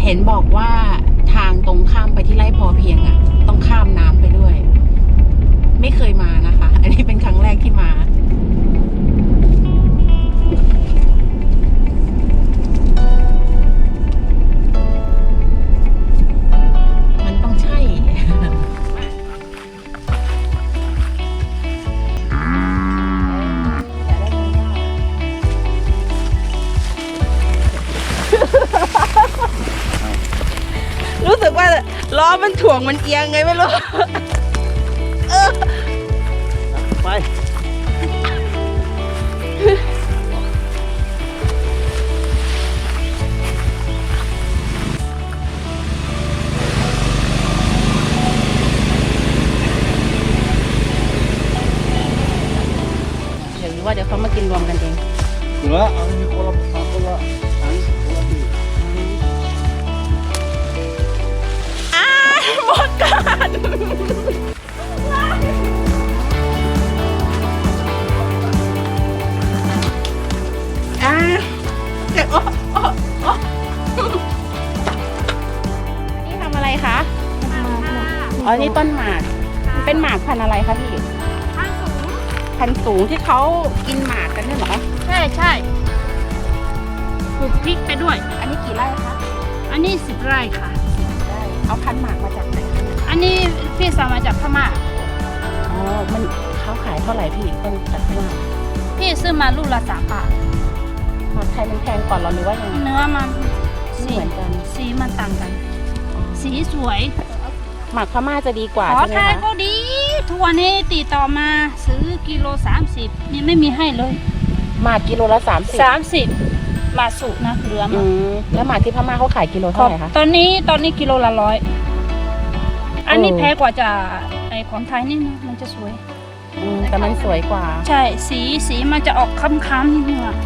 เห็นบอกว่าทางตรงข้ามไปที่ไร่พอเพียงอ่ะต้องข้ามน้ำไปด้วย ไม่เคยมานะคะ อันนี้เป็นครั้งแรกที่มามันต้องใช่ รู้สึกว่าล้อมันถ่วงมันเอียงไงไม่รู้ ไปเดี๋ยวรู้ว่าเดี๋ยวเขามากินรวมกันเอง เหลือเอามีคนละอันคนละที่ หมดกันเจ็บนี่ทำอะไรคะ อ๋อ นี่ต้นหมาก เป็นหมากพันธุ์อะไรคะพี่ พันธุ์สูงที่เขากินหมากกันเนี่ยเหรอ ใช่ใช่ปลูกพริกไปด้วย อันนี้กี่ไร่คะ อันนี้10 ไร่ค่ะ เอาพันธุ์หมากมาจากไหนคะ อันนี้พี่สั่งมาจากพม่า อ๋อ มันเขาขายเท่าไหร่พี่ต้นจากที่ว่า พี่ซื้อมาลูกละ3 บาท หมากไทยมันแพงกว่าเราหรือว่ายังไง เนื้อมัน เหมือนกัน สีมันต่างกัน สีสวย หมากพม่าจะดีกว่า ขอ ใช่ไหม ทาย คะ ก็ดีทุกวันนี้ติดต่อมาซื้อกิโล30นี่ไม่มีให้เลย หมากกิโลละ30 มาสุนะเหลือ อื มา มแล้วหมากที่พม่าเขาขายกิโลเท่าไหร่คะ ตอนนี้กิโลละ100อันนี้แพงกว่าจะไอของไทยนี่นะมันจะสวย แต่มันสวยกว่า ใช่สีมันจะออกค้ำๆนิดนึงอะ